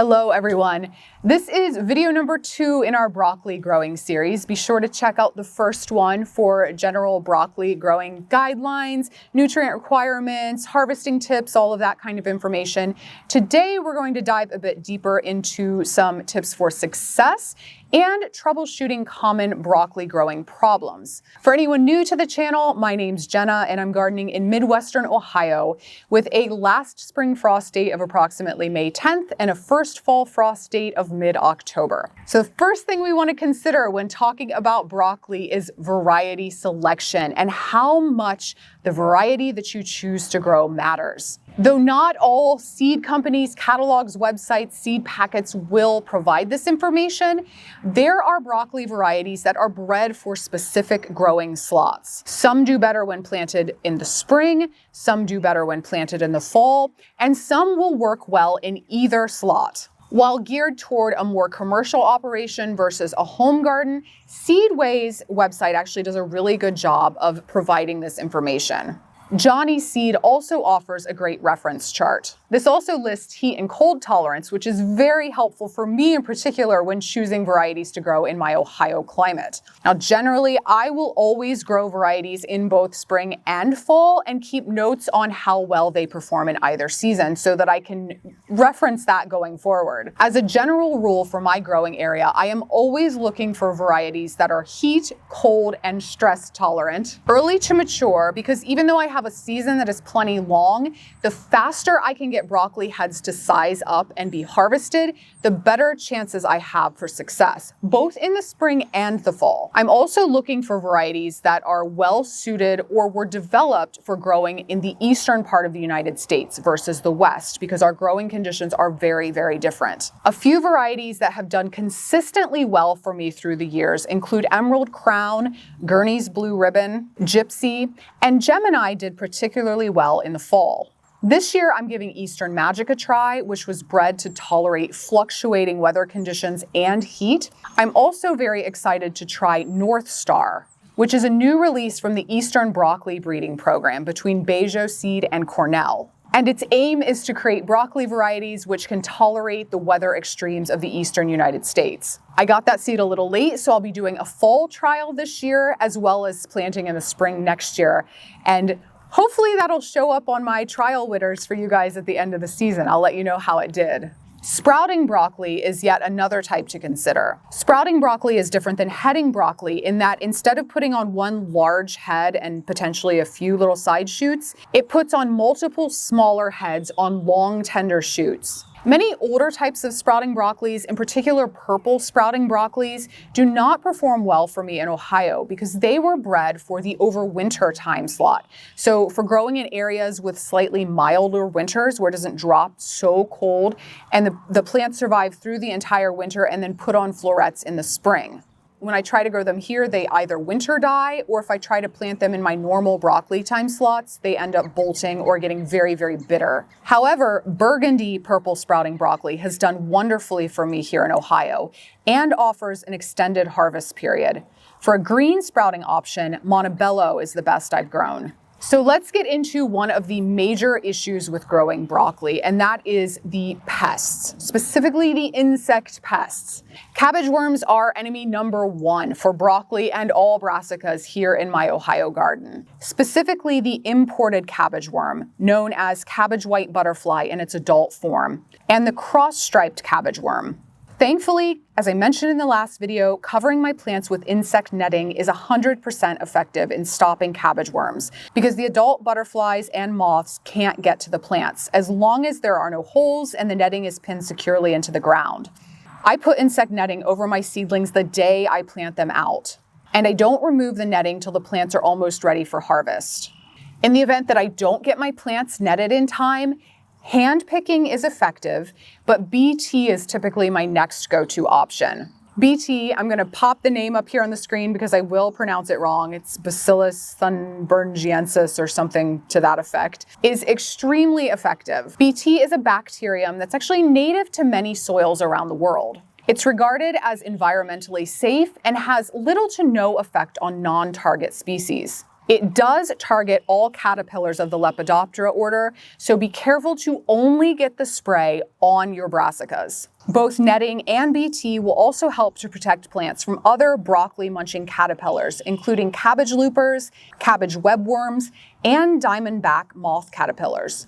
Hello everyone. This is video number 2 in our broccoli growing series. Be sure to check out the first one for general broccoli growing guidelines, nutrient requirements, harvesting tips, all of that kind of information. Today we're going to dive a bit deeper into some tips for success and troubleshooting common broccoli growing problems. For anyone new to the channel, my name's Jenna and I'm gardening in Midwestern Ohio with a last spring frost date of approximately May 10th and a first fall frost date of mid-October. So the first thing we want to consider when talking about broccoli is variety selection and how much the variety that you choose to grow matters. Though not all seed companies, catalogs, websites, seed packets will provide this information, there are broccoli varieties that are bred for specific growing slots. Some do better when planted in the spring, some do better when planted in the fall, and some will work well in either slot. While geared toward a more commercial operation versus a home garden, Seedway's website actually does a really good job of providing this information. Johnny Seed also offers a great reference chart. This also lists heat and cold tolerance, which is very helpful for me in particular when choosing varieties to grow in my Ohio climate. Now, generally, I will always grow varieties in both spring and fall and keep notes on how well they perform in either season so that I can reference that going forward. As a general rule for my growing area, I am always looking for varieties that are heat, cold, and stress tolerant, early to mature, because even though I have a season that is plenty long, the faster I can get broccoli heads to size up and be harvested, the better chances I have for success, both in the spring and the fall. I'm also looking for varieties that are well suited or were developed for growing in the eastern part of the United States versus the west, because our growing conditions are very, very different. A few varieties that have done consistently well for me through the years include Emerald Crown, Gurney's Blue Ribbon, Gypsy, and Gemini did particularly well in the fall. This year, I'm giving Eastern Magic a try, which was bred to tolerate fluctuating weather conditions and heat. I'm also very excited to try North Star, which is a new release from the Eastern Broccoli breeding program between Bejo Seed and Cornell. And its aim is to create broccoli varieties which can tolerate the weather extremes of the eastern United States. I got that seed a little late, so I'll be doing a fall trial this year as well as planting in the spring next year. And hopefully that'll show up on my trial winners for you guys at the end of the season. I'll let you know how it did. Sprouting broccoli is yet another type to consider. Sprouting broccoli is different than heading broccoli in that instead of putting on one large head and potentially a few little side shoots, it puts on multiple smaller heads on long tender shoots. Many older types of sprouting broccolis, in particular purple sprouting broccolis, do not perform well for me in Ohio because they were bred for the overwinter time slot. So for growing in areas with slightly milder winters where it doesn't drop so cold and the plants survive through the entire winter and then put on florets in the spring. When I try to grow them here, they either winter die, or if I try to plant them in my normal broccoli time slots, they end up bolting or getting very, very bitter. However, burgundy purple sprouting broccoli has done wonderfully for me here in Ohio and offers an extended harvest period. For a green sprouting option, Montebello is the best I've grown. So let's get into one of the major issues with growing broccoli, and that is the pests, specifically the insect pests. Cabbage worms are enemy number 1 for broccoli and all brassicas here in my Ohio garden. Specifically the imported cabbage worm, known as cabbage white butterfly in its adult form, and the cross-striped cabbage worm. Thankfully, as I mentioned in the last video, covering my plants with insect netting is 100% effective in stopping cabbage worms because the adult butterflies and moths can't get to the plants as long as there are no holes and the netting is pinned securely into the ground. I put insect netting over my seedlings the day I plant them out, and I don't remove the netting till the plants are almost ready for harvest. In the event that I don't get my plants netted in time, hand picking is effective, but BT is typically my next go-to option. BT, I'm going to pop the name up here on the screen because I will pronounce it wrong. It's Bacillus thuringiensis or something to that effect, is extremely effective. BT is a bacterium that's actually native to many soils around the world. It's regarded as environmentally safe and has little to no effect on non-target species. It does target all caterpillars of the Lepidoptera order, so be careful to only get the spray on your brassicas. Both netting and BT will also help to protect plants from other broccoli-munching caterpillars, including cabbage loopers, cabbage webworms, and diamondback moth caterpillars.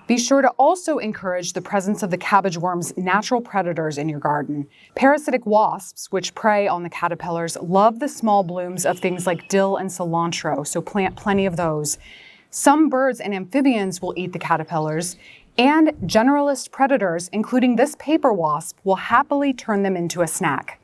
Be sure to also encourage the presence of the cabbageworm's natural predators in your garden. Parasitic wasps, which prey on the caterpillars, love the small blooms of things like dill and cilantro, so plant plenty of those. Some birds and amphibians will eat the caterpillars, and generalist predators, including this paper wasp, will happily turn them into a snack.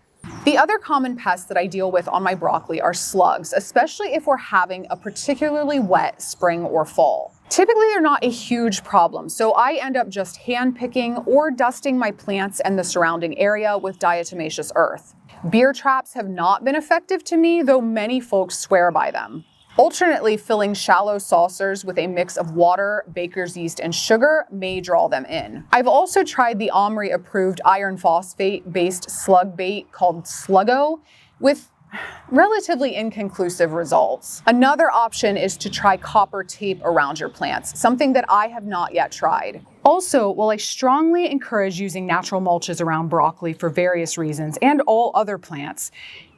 The other common pests that I deal with on my broccoli are slugs, especially if we're having a particularly wet spring or fall. Typically, they're not a huge problem, so I end up just hand-picking or dusting my plants and the surrounding area with diatomaceous earth. Beer traps have not been effective to me, though many folks swear by them. Alternately, filling shallow saucers with a mix of water, baker's yeast, and sugar may draw them in. I've also tried the Omri-approved iron phosphate-based slug bait called Sluggo with relatively inconclusive results. Another option is to try copper tape around your plants, something that I have not yet tried. Also, while I strongly encourage using natural mulches around broccoli for various reasons and all other plants,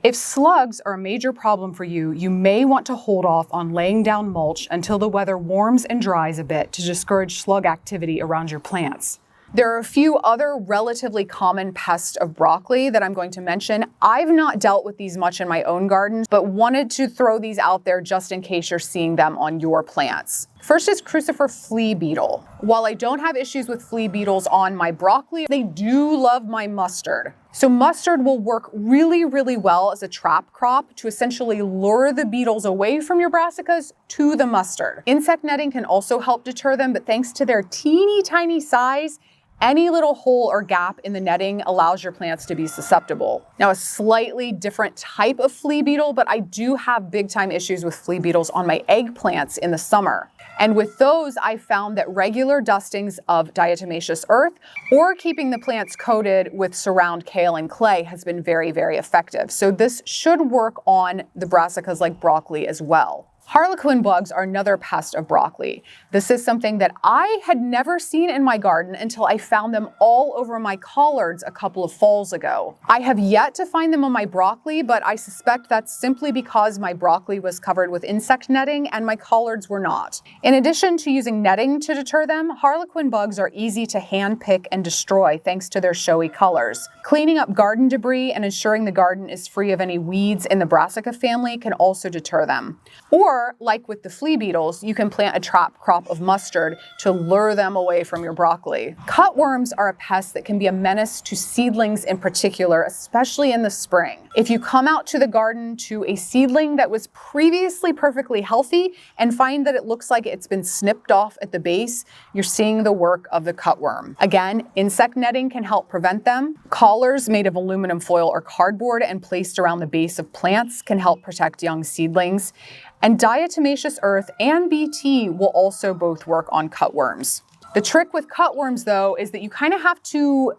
if slugs are a major problem for you, you may want to hold off on laying down mulch until the weather warms and dries a bit to discourage slug activity around your plants. There are a few other relatively common pests of broccoli that I'm going to mention. I've not dealt with these much in my own garden, but wanted to throw these out there just in case you're seeing them on your plants. First is Crucifer flea beetle. While I don't have issues with flea beetles on my broccoli, they do love my mustard. So mustard will work really, really well as a trap crop to essentially lure the beetles away from your brassicas to the mustard. Insect netting can also help deter them, but thanks to their teeny tiny size, any little hole or gap in the netting allows your plants to be susceptible. Now, a slightly different type of flea beetle, but I do have big time issues with flea beetles on my eggplants in the summer. And with those, I found that regular dustings of diatomaceous earth or keeping the plants coated with surround kale and clay has been very, very effective. So this should work on the brassicas like broccoli as well. Harlequin bugs are another pest of broccoli. This is something that I had never seen in my garden until I found them all over my collards a couple of falls ago. I have yet to find them on my broccoli, but I suspect that's simply because my broccoli was covered with insect netting and my collards were not. In addition to using netting to deter them, Harlequin bugs are easy to hand pick and destroy thanks to their showy colors. Cleaning up garden debris and ensuring the garden is free of any weeds in the brassica family can also deter them. Or, like with the flea beetles, you can plant a trap crop of mustard to lure them away from your broccoli. Cutworms are a pest that can be a menace to seedlings in particular, especially in the spring. If you come out to the garden to a seedling that was previously perfectly healthy and find that it looks like it's been snipped off at the base, you're seeing the work of the cutworm. Again, insect netting can help prevent them. Collars made of aluminum foil or cardboard and placed around the base of plants can help protect young seedlings. And diatomaceous earth and BT will also both work on cutworms. The trick with cutworms, though, is that you kind of have to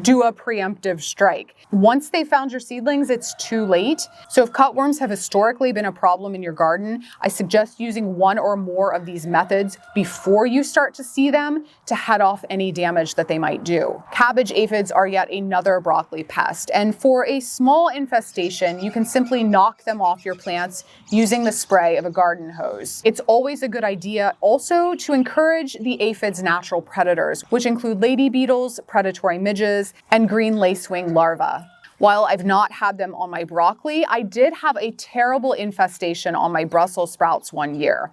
do a preemptive strike. Once they found your seedlings, it's too late. So if cutworms have historically been a problem in your garden, I suggest using one or more of these methods before you start to see them to head off any damage that they might do. Cabbage aphids are yet another broccoli pest, and for a small infestation, you can simply knock them off your plants using the spray of a garden hose. It's always a good idea also to encourage the aphids' natural predators, which include lady beetles, predatory midges, and green lacewing larvae. While I've not had them on my broccoli, I did have a terrible infestation on my Brussels sprouts one year.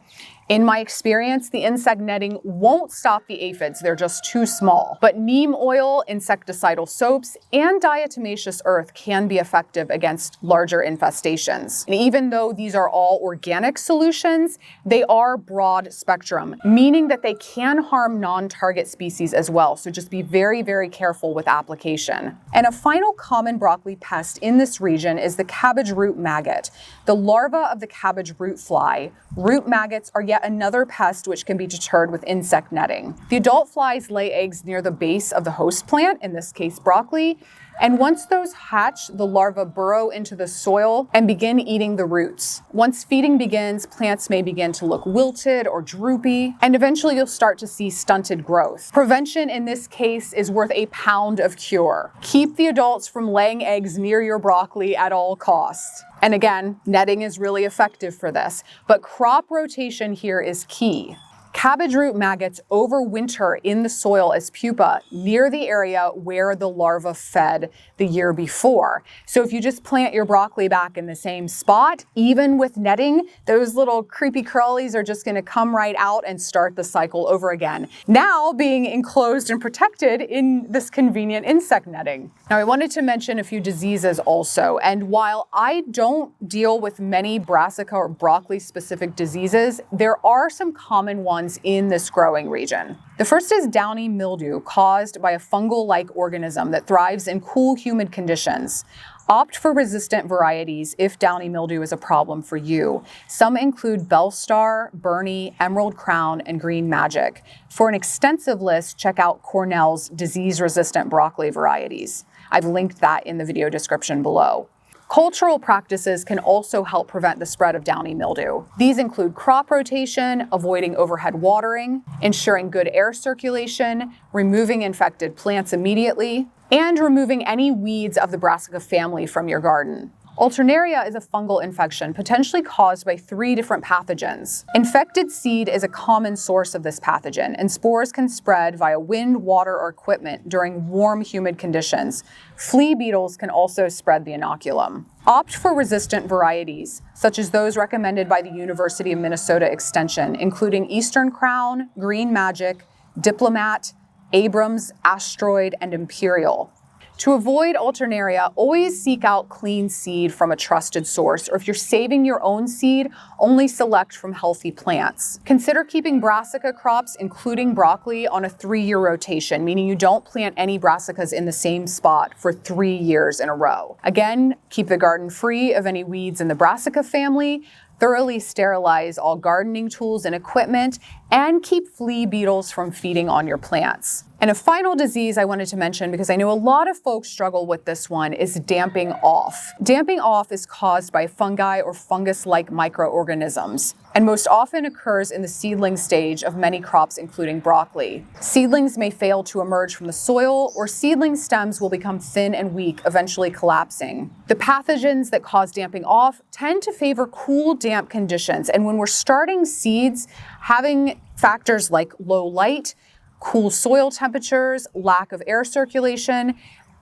In my experience, the insect netting won't stop the aphids, they're just too small. But neem oil, insecticidal soaps, and diatomaceous earth can be effective against larger infestations. And even though these are all organic solutions, they are broad spectrum, meaning that they can harm non-target species as well. So just be very, very careful with application. And a final common broccoli pest in this region is the cabbage root maggot. The larva of the cabbage root fly, root maggots are yet another pest which can be deterred with insect netting. The adult flies lay eggs near the base of the host plant, in this case broccoli, And once those hatch, the larvae burrow into the soil and begin eating the roots. Once feeding begins, plants may begin to look wilted or droopy, and eventually you'll start to see stunted growth. Prevention in this case is worth a pound of cure. Keep the adults from laying eggs near your broccoli at all costs. And again, netting is really effective for this, but crop rotation here is key. Cabbage root maggots overwinter in the soil as pupa near the area where the larva fed the year before. So if you just plant your broccoli back in the same spot, even with netting, those little creepy crawlies are just going to come right out and start the cycle over again. Now being enclosed and protected in this convenient insect netting. Now I wanted to mention a few diseases also, and while I don't deal with many brassica or broccoli specific diseases, there are some common ones in this growing region. The first is Downy Mildew, caused by a fungal-like organism that thrives in cool, humid conditions. Opt for resistant varieties if Downy Mildew is a problem for you. Some include Bellstar, Bernie, Emerald Crown, and Green Magic. For an extensive list, check out Cornell's disease-resistant broccoli varieties. I've linked that in the video description below. Cultural practices can also help prevent the spread of downy mildew. These include crop rotation, avoiding overhead watering, ensuring good air circulation, removing infected plants immediately, and removing any weeds of the brassica family from your garden. Alternaria is a fungal infection potentially caused by 3 different pathogens. Infected seed is a common source of this pathogen, and spores can spread via wind, water, or equipment during warm, humid conditions. Flea beetles can also spread the inoculum. Opt for resistant varieties, such as those recommended by the University of Minnesota Extension, including Eastern Crown, Green Magic, Diplomat, Abrams, Asteroid, and Imperial. To avoid Alternaria, always seek out clean seed from a trusted source, or if you're saving your own seed, only select from healthy plants. Consider keeping brassica crops, including broccoli, on a 3-year rotation, meaning you don't plant any brassicas in the same spot for 3 years in a row. Again, keep the garden free of any weeds in the brassica family, thoroughly sterilize all gardening tools and equipment, and keep flea beetles from feeding on your plants. And a final disease I wanted to mention, because I know a lot of folks struggle with this one, is damping off. Damping off is caused by fungi or fungus-like microorganisms, and most often occurs in the seedling stage of many crops, including broccoli. Seedlings may fail to emerge from the soil, or seedling stems will become thin and weak, eventually collapsing. The pathogens that cause damping off tend to favor cool, damp conditions, and when we're starting seeds, having factors like low light, cool soil temperatures, lack of air circulation,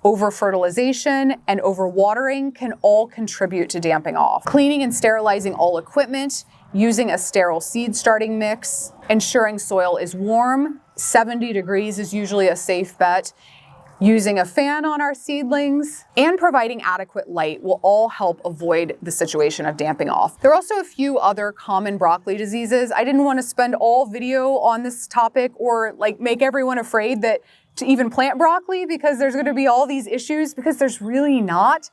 over-fertilization, and over-watering can all contribute to damping off. Cleaning and sterilizing all equipment, using a sterile seed starting mix, ensuring soil is warm, 70 degrees is usually a safe bet, using a fan on our seedlings, and providing adequate light will all help avoid the situation of damping off. There are also a few other common broccoli diseases. I didn't want to spend all video on this topic or make everyone afraid that to even plant broccoli because there's going to be all these issues, because there's really not.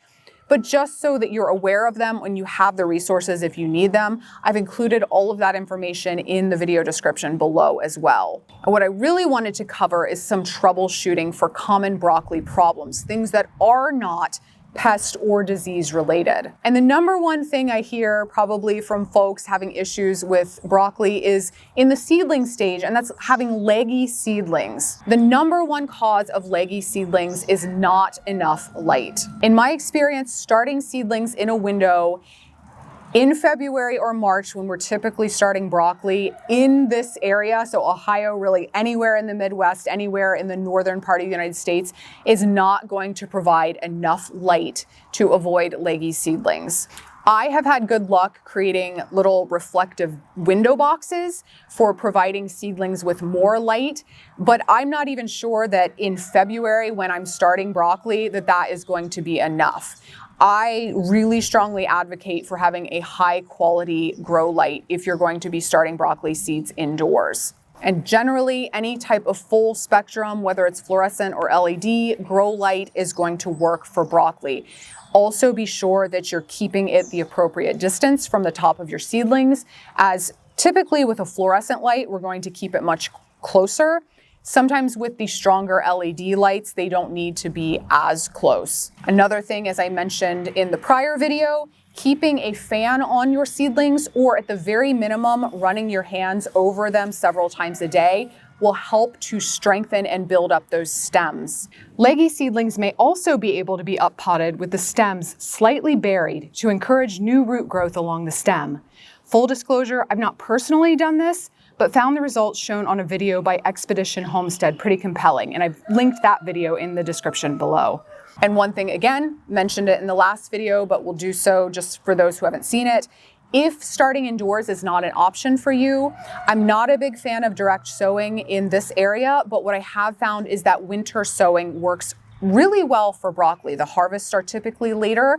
But just so that you're aware of them when you have the resources if you need them, I've included all of that information in the video description below as well. And what I really wanted to cover is some troubleshooting for common broccoli problems, things that are not pest or disease related. And the number one thing I hear probably from folks having issues with broccoli is in the seedling stage, and that's having leggy seedlings. The number one cause of leggy seedlings is not enough light. In my experience, starting seedlings in a window in February or March, when we're typically starting broccoli in this area, so Ohio, really anywhere in the Midwest, anywhere in the northern part of the United States, is not going to provide enough light to avoid leggy seedlings. I have had good luck creating little reflective window boxes for providing seedlings with more light, but I'm not even sure that in February, when I'm starting broccoli, that is going to be enough. I really strongly advocate for having a high quality grow light if you're going to be starting broccoli seeds indoors. And generally, any type of full spectrum, whether it's fluorescent or LED, grow light is going to work for broccoli. Also be sure that you're keeping it the appropriate distance from the top of your seedlings, as typically with a fluorescent light, we're going to keep it much closer. Sometimes with the stronger LED lights, they don't need to be as close. Another thing, as I mentioned in the prior video, keeping a fan on your seedlings, or at the very minimum, running your hands over them several times a day, will help to strengthen and build up those stems. Leggy seedlings may also be able to be up-potted with the stems slightly buried to encourage new root growth along the stem. Full disclosure, I've not personally done this, but found the results shown on a video by Expedition Homestead pretty compelling, and I've linked that video in the description below. And one thing, again, mentioned it in the last video, but we'll do so just for those who haven't seen it. If starting indoors is not an option for you, I'm not a big fan of direct sowing in this area, but what I have found is that winter sowing works really well for broccoli. The harvests are typically later,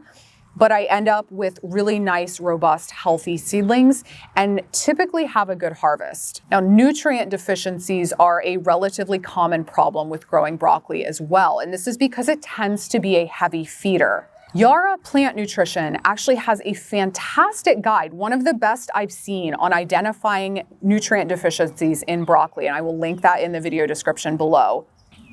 but I end up with really nice, robust, healthy seedlings and typically have a good harvest. Now, nutrient deficiencies are a relatively common problem with growing broccoli as well, and this is because it tends to be a heavy feeder. Yara Plant Nutrition actually has a fantastic guide, one of the best I've seen on identifying nutrient deficiencies in broccoli, and I will link that in the video description below,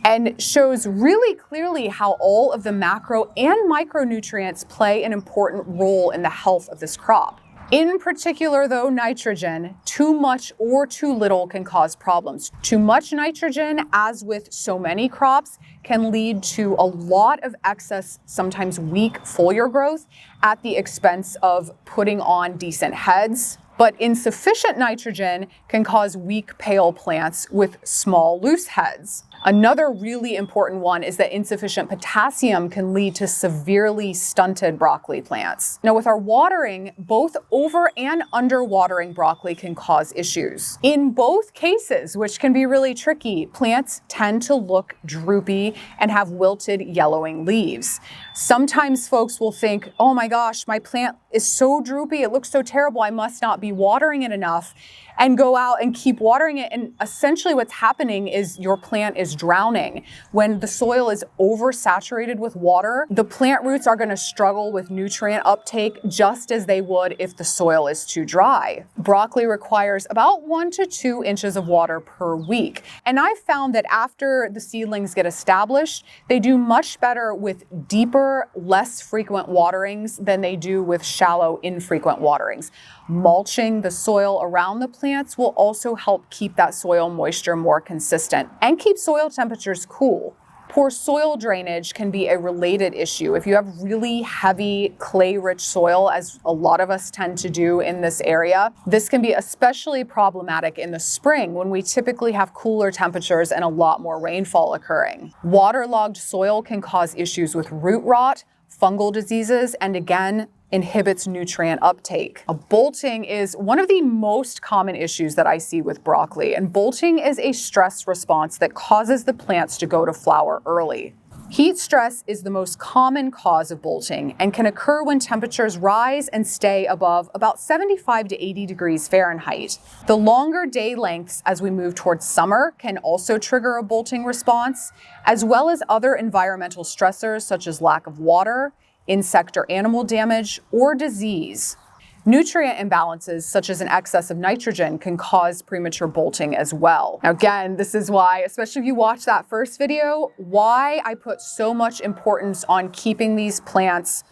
and shows really clearly how all of the macro and micronutrients play an important role in the health of this crop. In particular, though, nitrogen, too much or too little can cause problems. Too much nitrogen, as with so many crops, can lead to a lot of excess, sometimes weak foliar growth at the expense of putting on decent heads. But insufficient nitrogen can cause weak, pale plants with small, loose heads. Another really important one is that insufficient potassium can lead to severely stunted broccoli plants. Now, with our watering, both over and under watering broccoli can cause issues. In both cases, which can be really tricky, plants tend to look droopy and have wilted, yellowing leaves. Sometimes folks will think, oh my gosh, my plant is so droopy, it looks so terrible, I must not be watering it enough, and go out and keep watering it. And essentially what's happening is your plant is drowning. When the soil is oversaturated with water, the plant roots are going to struggle with nutrient uptake just as they would if the soil is too dry. Broccoli requires about 1 to 2 inches of water per week. And I've found that after the seedlings get established, they do much better with deeper, less frequent waterings than they do with shallow, infrequent waterings. Mulching the soil around the plants will also help keep that soil moisture more consistent and keep soil temperatures cool. Poor soil drainage can be a related issue. If you have really heavy clay-rich soil, as a lot of us tend to do in this area, this can be especially problematic in the spring when we typically have cooler temperatures and a lot more rainfall occurring. Waterlogged soil can cause issues with root rot, fungal diseases, and again, inhibits nutrient uptake. Bolting is one of the most common issues that I see with broccoli, and bolting is a stress response that causes the plants to go to flower early. Heat stress is the most common cause of bolting and can occur when temperatures rise and stay above about 75 to 80 degrees Fahrenheit. The longer day lengths as we move towards summer can also trigger a bolting response, as well as other environmental stressors such as lack of water, insect or animal damage, or disease. Nutrient imbalances, such as an excess of nitrogen, can cause premature bolting as well. Now again, this is why, especially if you watch that first video, why I put so much importance on keeping these plants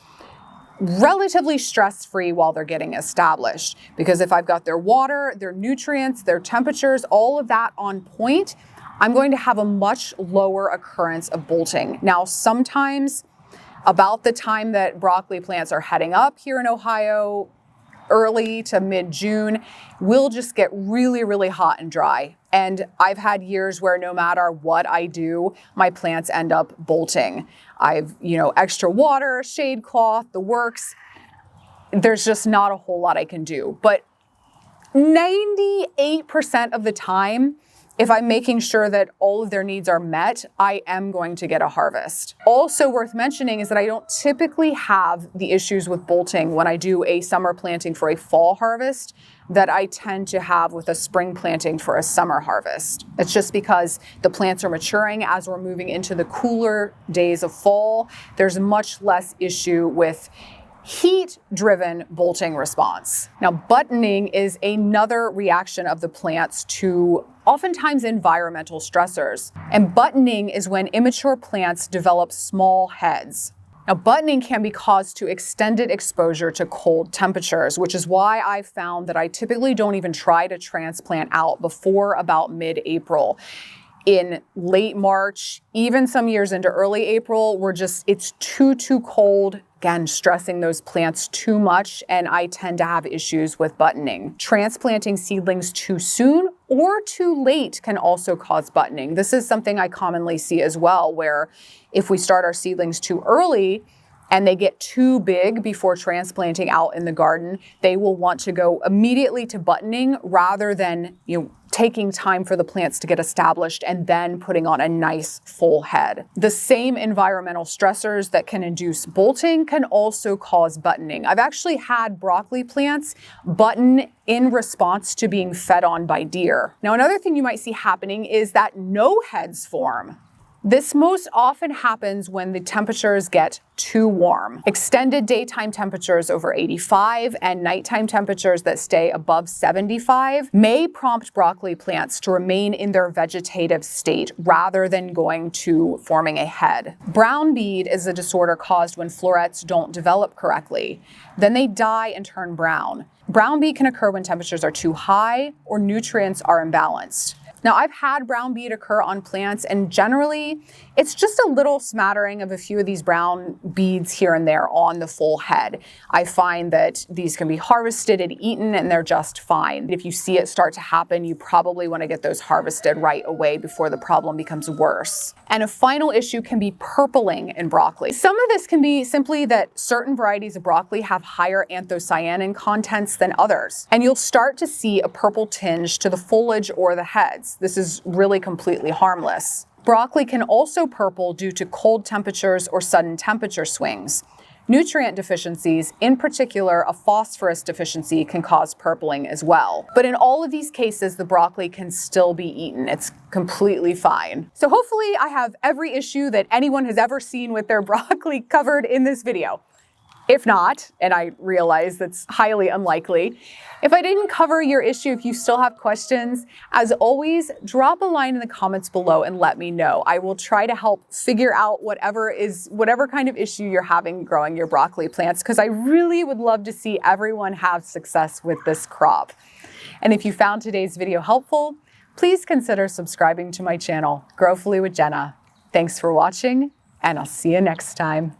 relatively stress-free while they're getting established. Because if I've got their water, their nutrients, their temperatures, all of that on point, I'm going to have a much lower occurrence of bolting. Now, sometimes about the time that broccoli plants are heading up here in Ohio, early to mid-June, we'll just get really, really hot and dry. And I've had years where no matter what I do, my plants end up bolting. I've, extra water, shade cloth, the works. There's just not a whole lot I can do. But 98% of the time, if I'm making sure that all of their needs are met, I am going to get a harvest. Also worth mentioning is that I don't typically have the issues with bolting when I do a summer planting for a fall harvest that I tend to have with a spring planting for a summer harvest. It's just because the plants are maturing as we're moving into the cooler days of fall. There's much less issue with heat-driven bolting response. Now, buttoning is another reaction of the plants to oftentimes environmental stressors. And buttoning is when immature plants develop small heads. Now, buttoning can be caused to extended exposure to cold temperatures, which is why I've found that I typically don't even try to transplant out before about mid-April. In late March, even some years into early April, it's too cold, again, stressing those plants too much, and I tend to have issues with buttoning. Transplanting seedlings too soon or too late can also cause buttoning. This is something I commonly see as well, where if we start our seedlings too early, and they get too big before transplanting out in the garden, they will want to go immediately to buttoning rather than, taking time for the plants to get established and then putting on a nice full head. The same environmental stressors that can induce bolting can also cause buttoning. I've actually had broccoli plants button in response to being fed on by deer. Now, another thing you might see happening is that no heads form. This most often happens when the temperatures get too warm. Extended daytime temperatures over 85 and nighttime temperatures that stay above 75 may prompt broccoli plants to remain in their vegetative state rather than going to forming a head. Brown bead is a disorder caused when florets don't develop correctly. Then they die and turn brown. Brown bead can occur when temperatures are too high or nutrients are imbalanced. Now, I've had brown bead occur on plants, and generally, it's just a little smattering of a few of these brown beads here and there on the full head. I find that these can be harvested and eaten, and they're just fine. If you see it start to happen, you probably want to get those harvested right away before the problem becomes worse. And a final issue can be purpling in broccoli. Some of this can be simply that certain varieties of broccoli have higher anthocyanin contents than others, and you'll start to see a purple tinge to the foliage or the heads. This is really completely harmless. Broccoli can also purple due to cold temperatures or sudden temperature swings. Nutrient deficiencies, in particular a phosphorus deficiency, can cause purpling as well. But in all of these cases, the broccoli can still be eaten. It's completely fine. So hopefully I have every issue that anyone has ever seen with their broccoli covered in this video. If not, and I realize that's highly unlikely, if I didn't cover your issue, if you still have questions, as always, drop a line in the comments below and let me know. I will try to help figure out whatever kind of issue you're having growing your broccoli plants, because I really would love to see everyone have success with this crop. And if you found today's video helpful, please consider subscribing to my channel, Growfully with Jenna. Thanks for watching, and I'll see you next time.